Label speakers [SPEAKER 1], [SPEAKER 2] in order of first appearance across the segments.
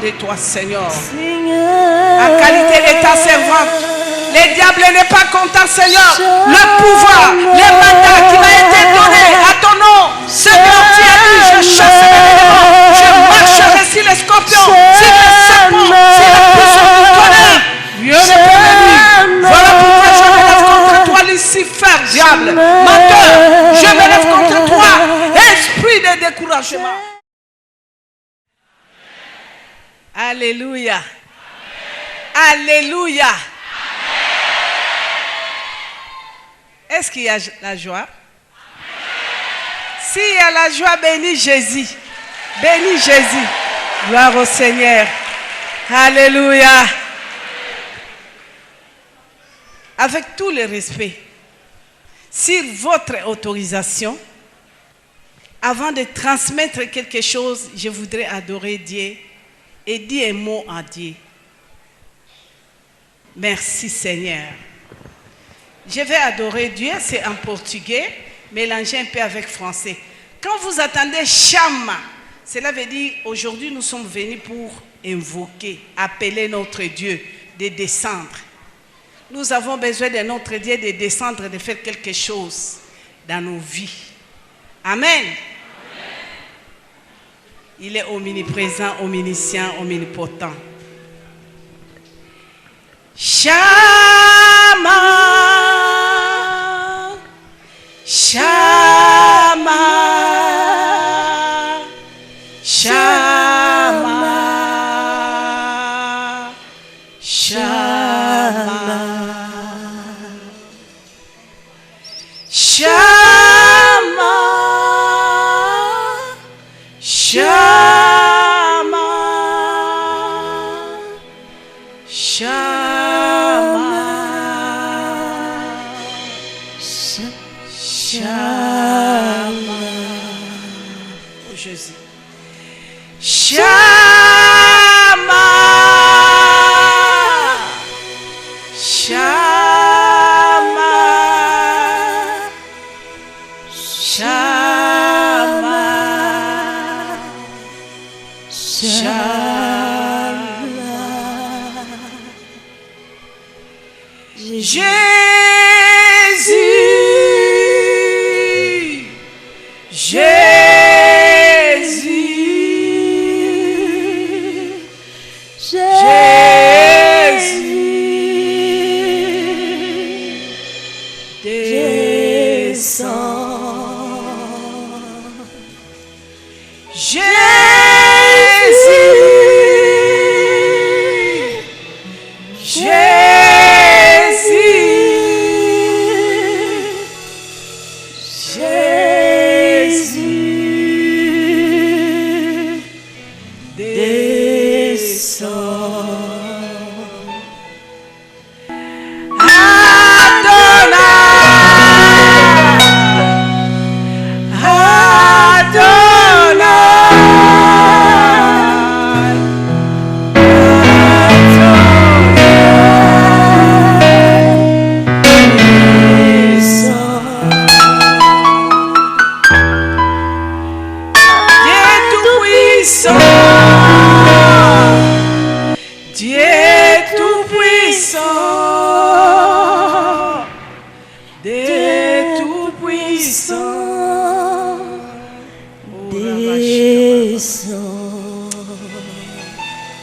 [SPEAKER 1] de toi, Seigneur. En qualité de ta servante, le diable n'est pas content, Seigneur. Le pouvoir, le mandat qui m'a été donné à ton nom, Seigneur, tu as dit, je chasse les démons, je marcherai sur les scorpions, sur les serpents, sur la puissance du tonnerre. Dieu ne peut venir. Voilà pourquoi je me lève contre toi, Lucifer, diable, menteur. Je me lève contre toi, esprit de découragement. Alléluia. Alléluia. Est-ce qu'il y a la joie? S'il y a la joie, bénis Jésus. Bénis Jésus. Gloire au Seigneur. Alléluia. Avec tout le respect, sur votre autorisation, avant de transmettre quelque chose, je voudrais adorer Dieu et dire un mot à Dieu. Merci Seigneur. Je vais adorer Dieu, c'est en portugais, mélangé un peu avec français. Quand vous attendez Shama, cela veut dire aujourd'hui nous sommes venus pour invoquer, appeler notre Dieu de descendre. Nous avons besoin de notre Dieu de descendre, de faire quelque chose dans nos vies. Amen. Il est omniprésent, omniscient, omnipotent. Shama, Shama, Shama, Shama, Shama, Shama, Shama, Shama. Oh Jésus. Shama, Shama, Shama, Shama. Jésus, Jésus, Jésus, descends. Jésus, Jésus, descends.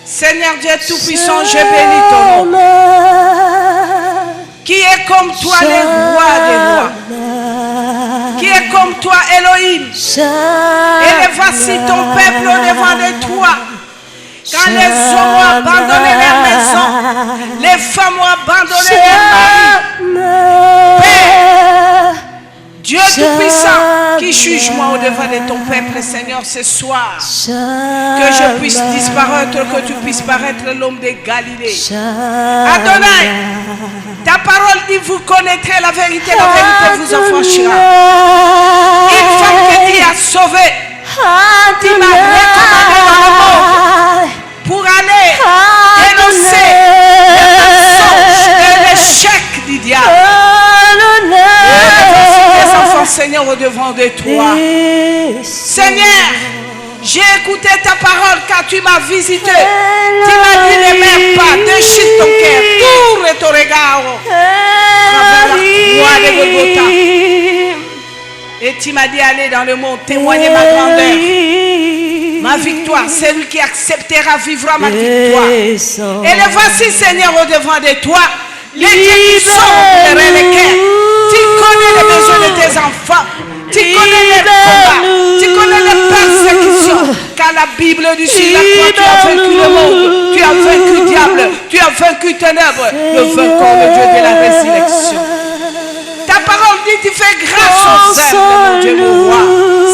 [SPEAKER 1] Seigneur Dieu Tout-Puissant, je bénis ton nom. Qui est comme toi, le roi des rois? Qui est comme toi, Elohim? Et voici ton peuple au-devant de toi. Quand les hommes ont abandonné leur maison, les femmes ont abandonné leur mari. Père, Dieu Tout-Puissant, qui juge-moi au-devant de ton peuple, Seigneur, ce soir. Que je puisse disparaître, que tu puisses paraître l'homme de Galilée. Adonai, ta parole dit, vous connaîtrez la vérité vous affranchira. Une femme que tu as sauvée, tu m'as recommandé dans le monde pour aller dénoncer les mensonges et l'échec du diable. Seigneur, au devant de toi. Seigneur, J'ai écouté ta parole car tu m'as visité. Tu m'as dit ne meurs pas, déchire ton cœur, tourne ton regard travers la croix de Golgotha. Et tu m'as dit aller dans le monde témoigner ma grandeur, ma victoire. Celui qui acceptera vivra ma victoire. Et le voici, Seigneur, au devant de toi. Les dieux qui sont les cœurs. Tu connais les besoins de tes enfants. Tu connais les combats. Tu connais les persécutions. Car la Bible dit sur la croix, tu as vaincu le monde. Tu as vaincu le diable. Tu as vaincu ténèbres. Le vainqueur, le Dieu de la résurrection. Ta parole dit, tu fais grâce aux œuvres de mon Dieu, mon roi.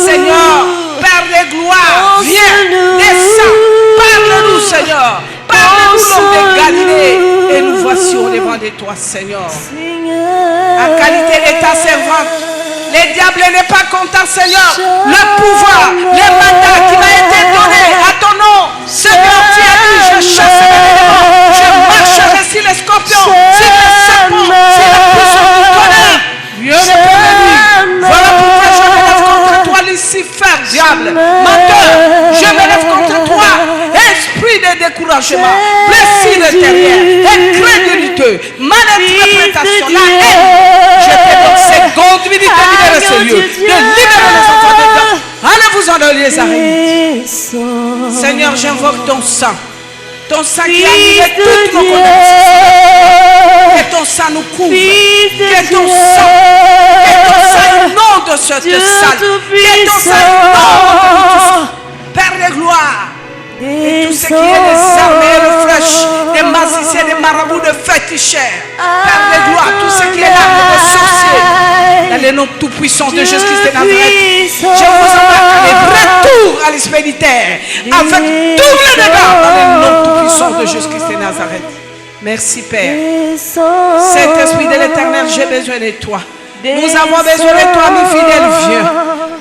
[SPEAKER 1] Seigneur, Père de gloire, viens, descends. Parle-nous, Seigneur. Parle-nous, l'homme de Galilée. Et nous voici au devant de toi, Seigneur. En qualité de ta servante, le diable n'est pas content, Seigneur. Le pouvoir, le mandat qui m'a été donné à ton nom, Seigneur, tu as dit, je chasse les démons, je marcherai sur les scorpions, sur les serpents, sur la puissance du tonnerre. Rien ne peut me nuire. Voilà pourquoi je me lève contre toi, Lucifer, diable, menteur. Je me lève contre toi, esprit de découragement, blessure intérieure, incrédulité, malinterprétation, la haine. Je te donne seconde minute de libérer ce lieu, de libérer les enfants de Dieu. Allez-vous-en dans les arrêts. Seigneur, j'invoque ton sang qui a annulé toutes nos connaissances. Que ton sang nous couvre. Que ton sang inonde cette salle. Que ton sang inonde. Père de gloire. Et tout ce qui est des armées, de flèches, des magiciens, des marabouts, de féticheurs. Père de gloire, tout ce qui est l'arme de sorciers. Dans le nom tout-puissant de Jésus-Christ de Nazareth, je vous embarque les retours à l'esprit avec tous les dégâts dans le nom tout-puissant de Jésus-Christ de Nazareth. Merci Père. Saint-Esprit de l'Éternel, j'ai besoin de toi. Nous avons besoin de toi, mes fidèles vieux.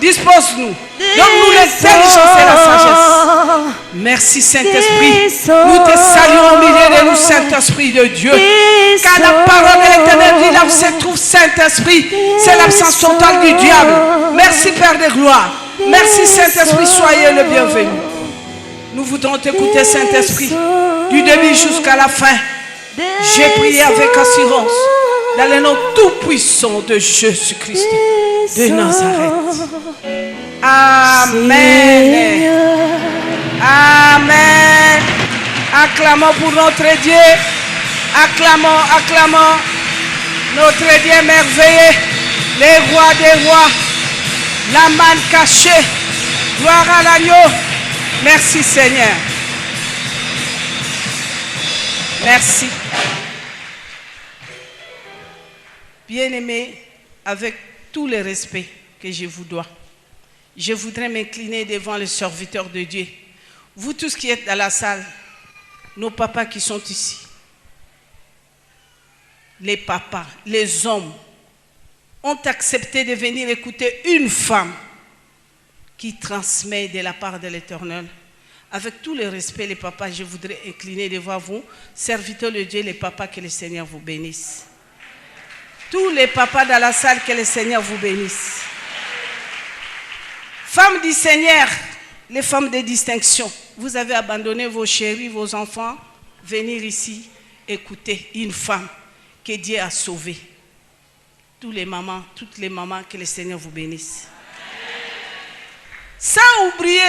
[SPEAKER 1] Dispose-nous. Donne-nous l'intelligence et la sagesse. Merci Saint-Esprit. Nous te saluons au milieu de nous, Saint-Esprit de Dieu. Car la parole de l'Éternel dit là où se trouve Saint-Esprit, c'est l'absence totale du diable. Merci Père de gloire. Merci Saint-Esprit, soyez le bienvenu. Nous voudrons t'écouter Saint-Esprit du début jusqu'à la fin. J'ai prié avec assurance dans le nom tout-puissant de Jésus-Christ de Nazareth. Amen. Amen. Acclamons pour notre Dieu. Acclamons, acclamons. Notre Dieu merveilleux. Les rois des rois. La manne cachée. Gloire à l'agneau. Merci Seigneur. Merci. Bien-aimés, avec tout le respect que je vous dois, je voudrais m'incliner devant les serviteurs de Dieu. Vous tous qui êtes dans la salle, nos papas qui sont ici, les papas, les hommes, ont accepté de venir écouter une femme qui transmet de la part de l'Éternel. Avec tout le respect, les papas, je voudrais incliner devant vous, serviteurs de Dieu, les papas, que le Seigneur vous bénisse. Tous les papas dans la salle, que le Seigneur vous bénisse. Femmes du Seigneur, les femmes de distinction, vous avez abandonné vos chéris, vos enfants, venir ici écouter une femme que Dieu a sauvée. Toutes les mamans, que le Seigneur vous bénisse. Sans oublier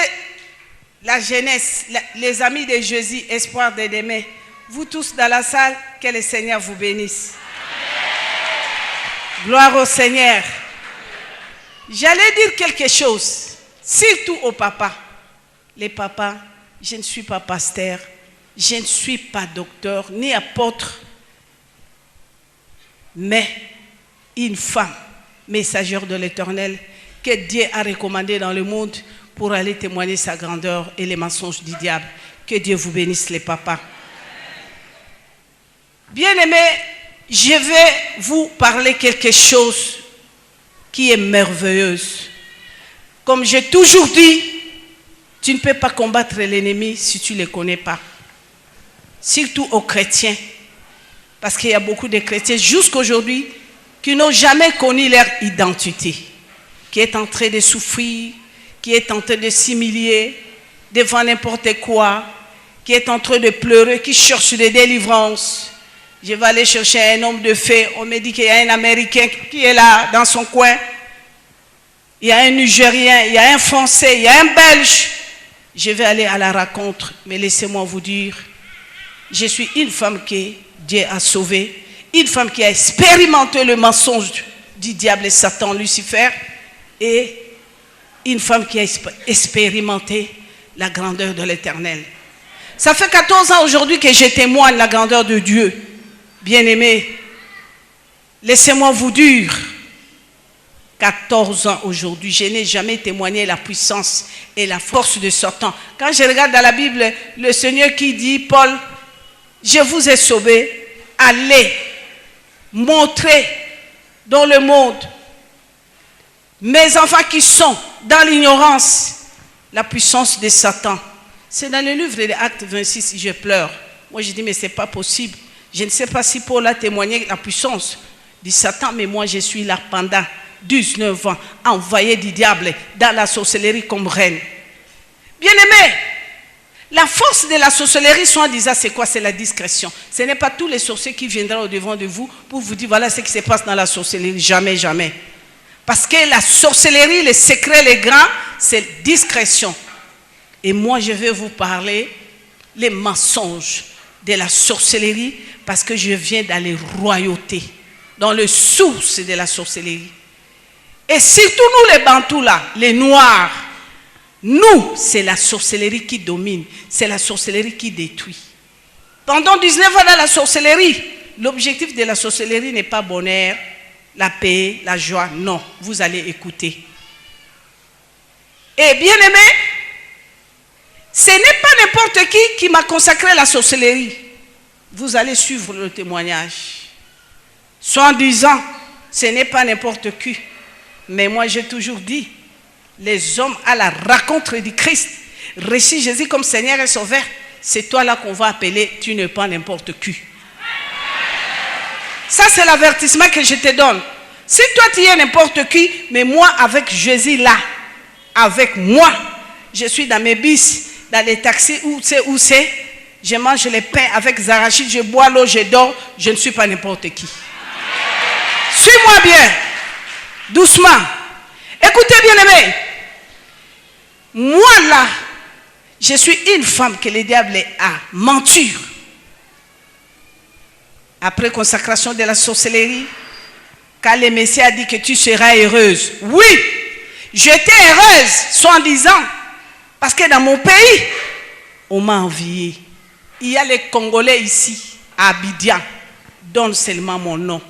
[SPEAKER 1] la jeunesse, les amis de Jésus, espoir de demain, vous tous dans la salle, que le Seigneur vous bénisse. Gloire au Seigneur. J'allais dire quelque chose, surtout aux papas. Les papas, je ne suis pas pasteur, je ne suis pas docteur, ni apôtre, mais une femme, messagère de l'Éternel, que Dieu a recommandé dans le monde pour aller témoigner sa grandeur et les mensonges du diable. Que Dieu vous bénisse les papas. Bien-aimés, je vais vous parler quelque chose qui est merveilleuse. Comme j'ai toujours dit, tu ne peux pas combattre l'ennemi si tu ne le connais pas. Surtout aux chrétiens. Parce qu'il y a beaucoup de chrétiens jusqu'à aujourd'hui qui n'ont jamais connu leur identité. Qui est en train de souffrir, qui est en train de s'humilier, devant n'importe quoi, qui est en train de pleurer, qui cherche des délivrances. Je vais aller chercher un homme de fée. On me dit qu'il y a un Américain qui est là, dans son coin. Il y a un Nigérien, il y a un Français, il y a un Belge. Je vais aller à la rencontre. Mais laissez-moi vous dire, je suis une femme que Dieu a sauvée. Une femme qui a expérimenté le mensonge du diable et Satan, Lucifer. Et une femme qui a expérimenté la grandeur de l'Éternel. Ça fait 14 ans aujourd'hui que je témoigne la grandeur de Dieu. Bien-aimés, laissez-moi vous dire, 14 ans aujourd'hui, je n'ai jamais témoigné la puissance et la force de Satan. Quand je regarde dans la Bible, le Seigneur qui dit, Paul, je vous ai sauvé, allez montrer dans le monde mes enfants qui sont dans l'ignorance, la puissance de Satan. C'est dans le livre des Actes 26, je pleure. Moi, je dis, mais ce n'est pas possible. Je ne sais pas si Paul a témoigné la puissance de Satan, mais moi, je suis là pendant 19 ans, envoyé du diable dans la sorcellerie comme reine. Bien-aimés, la force de la sorcellerie, soit disant, c'est quoi? C'est la discrétion. Ce n'est pas tous les sorciers qui viendront au-devant de vous pour vous dire, voilà ce qui se passe dans la sorcellerie. Jamais, jamais. Parce que la sorcellerie, les secrets, les grands, c'est discrétion. Et moi, je vais vous parler les mensonges de la sorcellerie parce que je viens dans les royautés, dans le source de la sorcellerie. Et surtout nous, les Bantous là, les Noirs, nous, c'est la sorcellerie qui domine, c'est la sorcellerie qui détruit. Pendant 19 ans dans la sorcellerie, l'objectif de la sorcellerie n'est pas bonheur, la paix, la joie, non, vous allez écouter. Et bien aimé, ce n'est pas n'importe qui m'a consacré la sorcellerie. Vous allez suivre le témoignage. Soit en disant, ce n'est pas n'importe qui. Mais moi, j'ai toujours dit, les hommes à la rencontre du Christ, reçu Jésus comme Seigneur et Sauveur, c'est toi là qu'on va appeler, tu n'es pas n'importe qui. Ça, c'est l'avertissement que je te donne. Si toi, tu es n'importe qui, mais moi, avec Jésus là, avec moi, je suis dans mes bis, dans les taxis, où c'est, je mange les pains avec Zarachid, je bois l'eau, je dors, je ne suis pas n'importe qui. Suis-moi bien, doucement. Écoutez bien aimé, moi là, je suis une femme que le diable a menti. Après consacration de la sorcellerie, quand le Messie a dit que tu seras heureuse, oui, j'étais heureuse, soi-disant, parce que dans mon pays, on m'a envié. Il y a les Congolais ici, à Abidjan, donne seulement mon nom.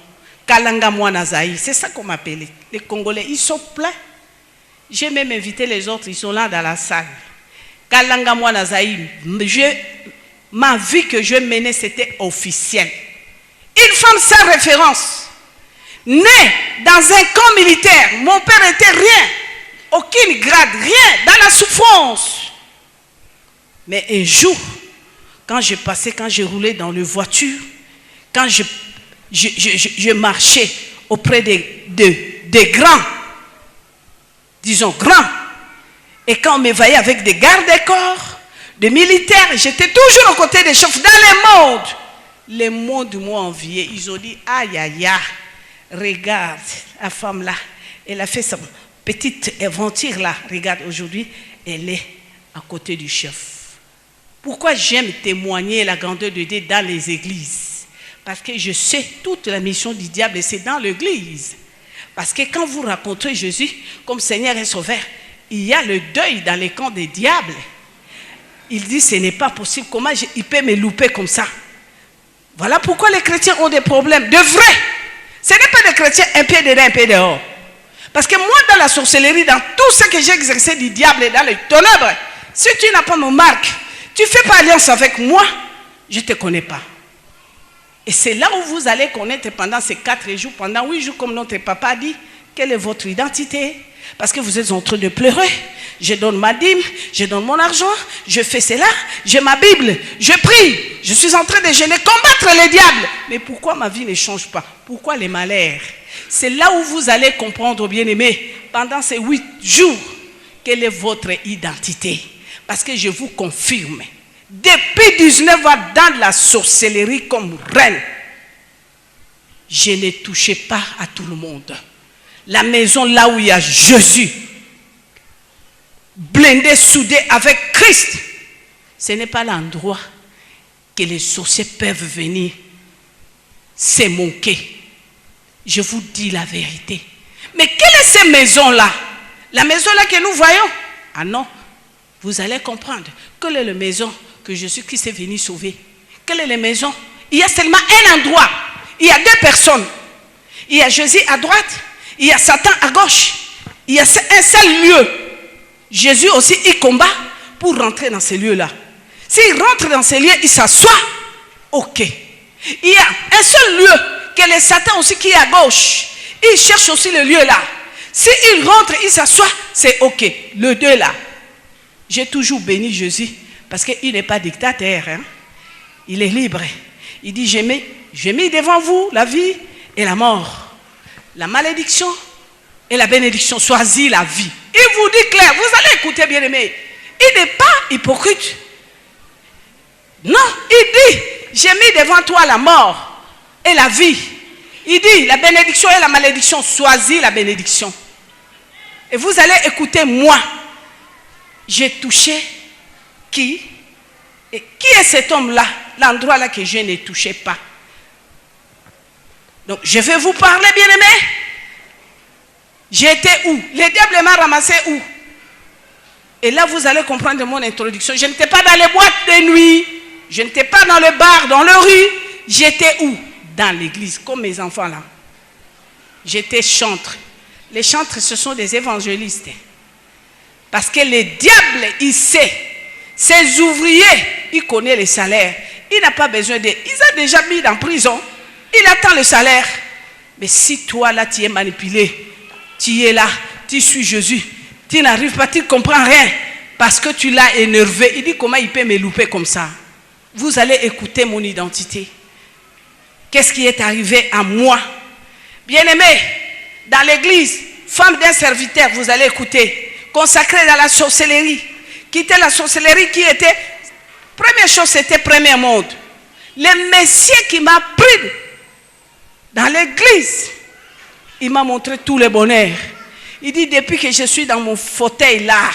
[SPEAKER 1] Kalanga Mouanazaï, c'est ça qu'on m'appelait. Les Congolais, ils sont pleins. J'ai même invité les autres, ils sont là dans la salle. Kalanga Mouanazaï, ma vie que je menais, c'était officiel. Une femme sans référence, née dans un camp militaire, mon père n'était rien, aucune grade, rien, dans la souffrance. Mais un jour, quand je passais, quand je roulais dans la voiture, quand je marchais auprès des grands, disons grands, et quand on me voyait avec des gardes-corps, des militaires, j'étais toujours aux côtés des chefs dans le monde. Les mondes m'ont envié. Ils ont dit, aïe, aïe, aïe, regarde, la femme là, elle a fait sa petite aventure là. Regarde, aujourd'hui, elle est à côté du chef. Pourquoi j'aime témoigner la grandeur de Dieu dans les églises? Parce que je sais toute la mission du diable, c'est dans l'église. Parce que quand vous rencontrez Jésus comme Seigneur et Sauveur, il y a le deuil dans les camps des diables. Il dit, ce n'est pas possible. Comment il peut me louper comme ça? Voilà pourquoi les chrétiens ont des problèmes. De vrai. Ce n'est pas des chrétiens un pied dedans, un pied dehors. Parce que moi, dans la sorcellerie, dans tout ce que j'ai exercé du diable et dans les ténèbres, si tu n'as pas mon marque, tu ne fais pas alliance avec moi, je ne te connais pas. Et c'est là où vous allez connaître pendant ces 4 jours, pendant 8 jours, comme notre papa a dit, quelle est votre identité. Parce que vous êtes en train de pleurer. Je donne ma dîme, je donne mon argent, je fais cela, j'ai ma Bible, je prie, je suis en train de jeûner, combattre les diables. Mais pourquoi ma vie ne change pas? Pourquoi les malheurs? C'est là où vous allez comprendre, bien-aimés, pendant ces 8 jours, quelle est votre identité. Parce que je vous confirme, depuis 19 ans dans la sorcellerie comme reine, je ne touchais pas à tout le monde. La maison là où il y a Jésus, blindé, soudé avec Christ, ce n'est pas l'endroit que les sorciers peuvent venir se moquer. Je vous dis la vérité. Mais quelle est cette maison-là? La maison-là que nous voyons? Ah non, vous allez comprendre. Quelle est la maison que Jésus-Christ est venu sauver? Quelle est la maison? Il y a seulement un endroit. Il y a deux personnes. Il y a Jésus à droite, il y a Satan à gauche. Il y a un seul lieu. Jésus aussi, il combat pour rentrer dans ce lieu-là. S'il rentre dans ce lieu, il s'assoit. Ok. Il y a un seul lieu que le Satan aussi qui est à gauche. Il cherche aussi le lieu là. S'il rentre, il s'assoit, c'est ok. Le deux là. J'ai toujours béni Jésus parce qu'il n'est pas dictateur. Hein? Il est libre. Il dit, j'ai mis devant vous la vie et la mort. La malédiction et la bénédiction. Choisis la vie. Il vous dit clair, vous allez écouter bien aimé. Il n'est pas hypocrite. Non, il dit, j'ai mis devant toi la mort et la vie. Il dit, la bénédiction et la malédiction, choisis la bénédiction. Et vous allez écouter moi. J'ai touché qui? Et qui est cet homme-là? L'endroit là que je ne touchais pas. Donc, je vais vous parler, bien-aimé. J'étais où? Le diable m'a ramassé où? Et là, vous allez comprendre mon introduction. Je n'étais pas dans les boîtes de nuit. Je n'étais pas dans le bar, dans le rue. J'étais où? Dans l'église, comme mes enfants là. J'étais chantre. Les chantres, ce sont des évangélistes. Parce que le diable, il sait. Ses ouvriers, il connaît les salaires. Il n'a pas besoin de... Il a déjà mis en prison. Il attend le salaire. Mais si toi là, tu es manipulé, tu es là, tu suis Jésus, tu n'arrives pas, tu ne comprends rien. Parce que tu l'as énervé. Il dit comment il peut me louper comme ça. Vous allez écouter mon identité. Qu'est-ce qui est arrivé à moi? Bien-aimé, dans l'église, femme d'un serviteur, vous allez écouter, consacrée dans la sorcellerie, quitter la sorcellerie qui était, première chose c'était premier monde. Le Messie qui m'a pris dans l'église, il m'a montré tout le bonheur. Il dit depuis que je suis dans mon fauteuil là,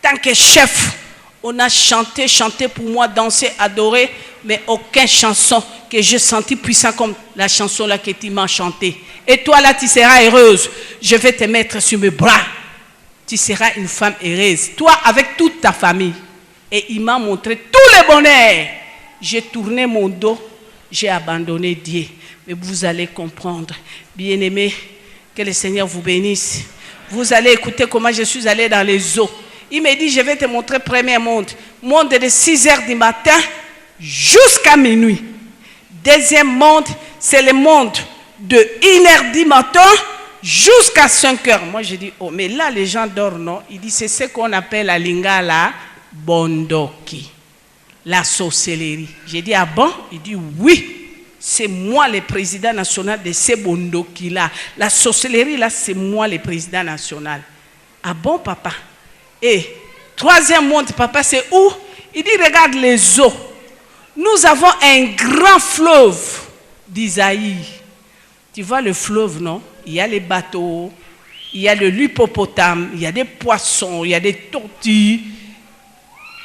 [SPEAKER 1] tant que chef, on a chanté pour moi, dansé, adoré, mais aucune chanson que j'ai senti puissant comme la chanson là que tu m'as chantée. Et toi là, tu seras heureuse. Je vais te mettre sur mes bras. Tu seras une femme heureuse. Toi avec toute ta famille. Et il m'a montré tout le bonheur. J'ai tourné mon dos. J'ai abandonné Dieu. Mais vous allez comprendre. Bien-aimés, que le Seigneur vous bénisse. Vous allez écouter comment je suis allé dans les eaux. Il me dit, je vais te montrer premier monde. Monde de 6 heures du matin jusqu'à minuit. Deuxième monde, c'est le monde de 1 heure du matin jusqu'à 5 heures. Moi, je dis, oh, mais là, les gens dorment, non? Il dit, c'est ce qu'on appelle la lingala bondoki, la sorcellerie. J'ai dit, ah bon? Il dit, oui. C'est moi le président national de ces bondoki-là. La sorcellerie, là, c'est moi le président national. Ah bon, papa? Et troisième monde, papa, c'est où? Il dit, regarde les eaux. Nous avons un grand fleuve d'Isaïe. Tu vois le fleuve, non? Il y a les bateaux, il y a l'hippopotame, il y a des poissons, il y a des tortues,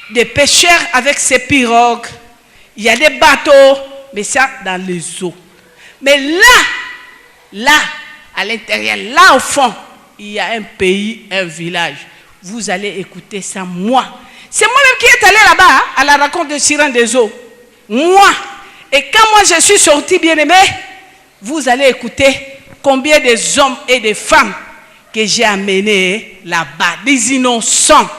[SPEAKER 1] des pêcheurs avec ses pirogues, il y a des bateaux, mais ça dans les eaux. Mais là, à l'intérieur, là au fond, il y a un pays, un village. Vous allez écouter ça, moi. C'est moi-même qui est allé là-bas, hein, à la rencontre de Sirène des eaux. Moi. Et quand moi je suis sorti, bien-aimé, vous allez écouter combien des hommes et des femmes que j'ai amenés là-bas, des innocents,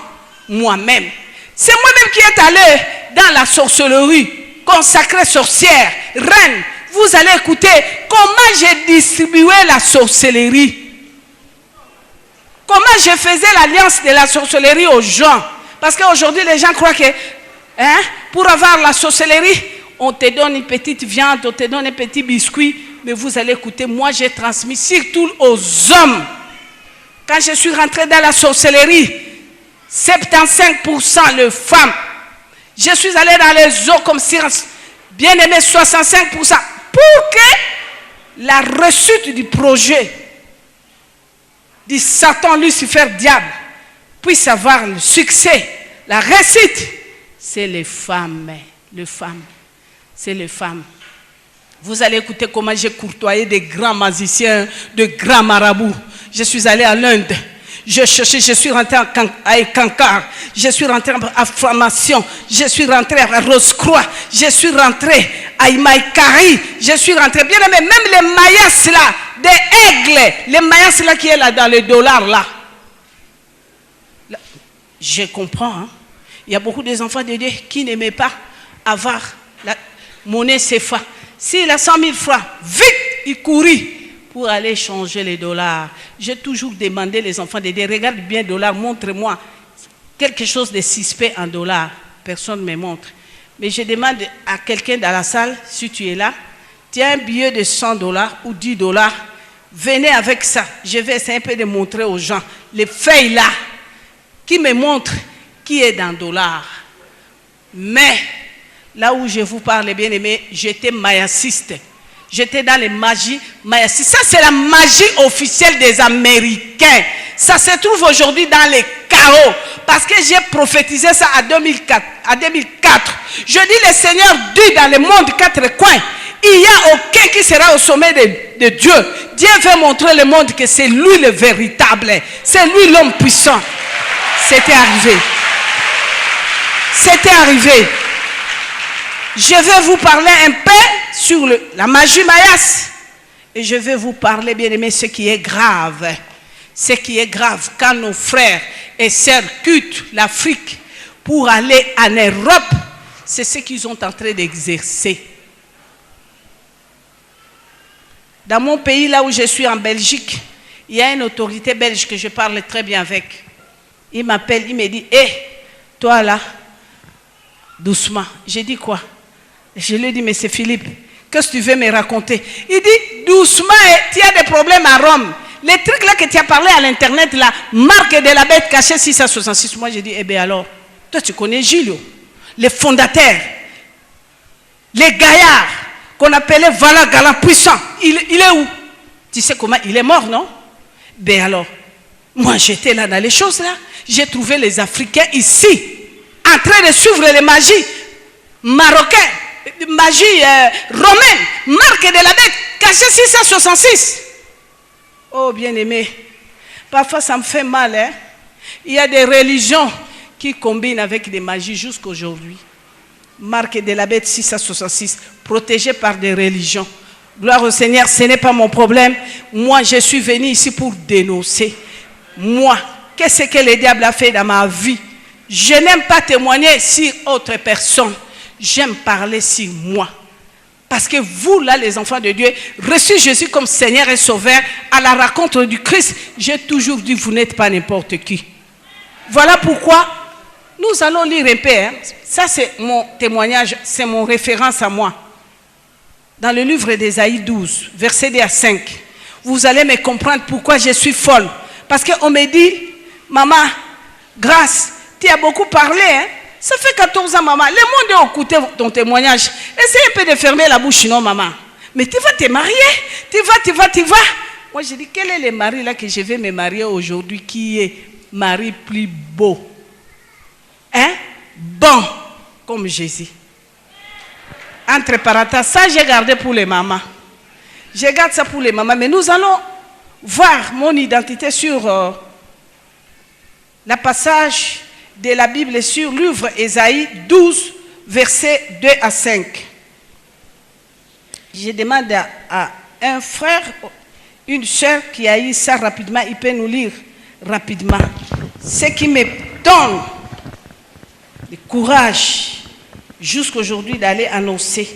[SPEAKER 1] moi-même. C'est moi-même qui est allé dans la sorcellerie, consacrée sorcière, reine. Vous allez écouter comment j'ai distribué la sorcellerie. Comment je faisais l'alliance de la sorcellerie aux gens. Parce qu'aujourd'hui, les gens croient que pour avoir la sorcellerie, on te donne une petite viande, on te donne un petit biscuit. Mais vous allez écouter, moi j'ai transmis surtout aux hommes. Quand je suis rentré dans la sorcellerie, 75% de femmes. Je suis allé dans les eaux comme si, bien aimé, 65%. Pour que la réussite du projet du Satan, Lucifer, diable, puisse avoir le succès, la réussite, c'est les femmes. C'est les femmes. Vous allez écouter comment j'ai courtoyé des grands magiciens, de grands marabouts. Je suis allé à l'Inde. Je cherchais, je suis rentré à Kankar, je suis rentré à Formation, je suis rentré à Rose-Croix, je suis rentré à Imaïkari, je suis rentré, bien aimé, même les Mayas là, des aigles, les Mayas là qui est là dans les dollars là. Je comprends, hein? Il y a beaucoup des enfants de Dieu qui n'aimaient pas avoir la monnaie CFA. S'il a 100 000 francs, vite, il courit pour aller changer les dollars. J'ai toujours demandé les enfants de dire, regarde bien dollars, montre-moi quelque chose de suspect en dollars. Personne ne me montre. Mais je demande à quelqu'un dans la salle, si tu es là, tu as un billet de 100 dollars ou 10 dollars, venez avec ça. Je vais essayer un peu de montrer aux gens les feuilles là, qui me montrent qui est dans dollars. Mais là où je vous parle, bien aimé, j'étais mayaciste. J'étais dans les magies mayacistes. Ça, c'est la magie officielle des Américains. Ça se trouve aujourd'hui dans les chaos. Parce que j'ai prophétisé ça en 2004. Je dis, le Seigneur dit dans le monde 4 coins, il n'y a aucun qui sera au sommet de Dieu. Dieu veut montrer le monde que c'est lui le véritable. C'est lui l'homme puissant. C'était arrivé. C'était arrivé. Je vais vous parler un peu sur la magie mayas. Et je vais vous parler, bien aimé, ce qui est grave. Ce qui est grave, quand nos frères et sœurs quittent l'Afrique pour aller en Europe, c'est ce qu'ils sont en train d'exercer. Dans mon pays, là où je suis en Belgique, il y a une autorité belge que je parle très bien avec. Il m'appelle, il me dit, hé, toi là, doucement. J'ai dit quoi? Je lui ai dit, mais c'est Philippe, qu'est-ce que tu veux me raconter? Il dit, doucement, tu as des problèmes à Rome. Les trucs là que tu as parlé à l'internet, là, marque de la bête cachée 666. Moi, j'ai dit, eh bien alors, toi tu connais Gilles, les fondateurs, les gaillards qu'on appelait Vala Galant puissant. Il est où? Tu sais comment? Il est mort, non? Ben alors, moi j'étais là dans les choses là. J'ai trouvé les Africains ici, en train de suivre les magies marocaines, magie romaine, marque de la bête, cachée 666. Oh bien-aimé, parfois ça me fait mal, hein? Il y a des religions qui combinent avec des magies jusqu'à aujourd'hui. Marque de la bête 666, protégée par des religions. Gloire au Seigneur, ce n'est pas mon problème. Moi, je suis venu ici pour dénoncer. Moi, qu'est-ce que le diable a fait dans ma vie? Je n'aime pas témoigner sur autre personne. J'aime parler sur moi. Parce que vous, là, les enfants de Dieu, reçu Jésus comme Seigneur et Sauveur, à la rencontre du Christ, j'ai toujours dit, vous n'êtes pas n'importe qui. Voilà pourquoi nous allons lire un peu. Hein. Ça, c'est mon témoignage, c'est mon référence à moi. Dans le livre d'Ésaïe 12, verset 2 à 5, vous allez me comprendre pourquoi je suis folle. Parce qu'on me dit, maman, grâce, tu as beaucoup parlé, hein? Ça fait 14 ans, maman. Le monde a écouté ton témoignage. Essaye un peu de fermer la bouche, non, maman. Mais tu vas te marier. Tu vas. Moi, je dis, quel est le mari là que je vais me marier aujourd'hui qui est mari plus beau? Hein? Bon, comme Jésus. Entre parenthèses, ça j'ai gardé pour les mamans. Je garde ça pour les mamans. Mais nous allons voir mon identité sur la passage de la Bible sur le livre Ésaïe 12, versets 2 à 5. Je demande à un frère, une soeur qui a eu ça rapidement, il peut nous lire rapidement. Ce qui me donne le courage jusqu'aujourd'hui d'aller annoncer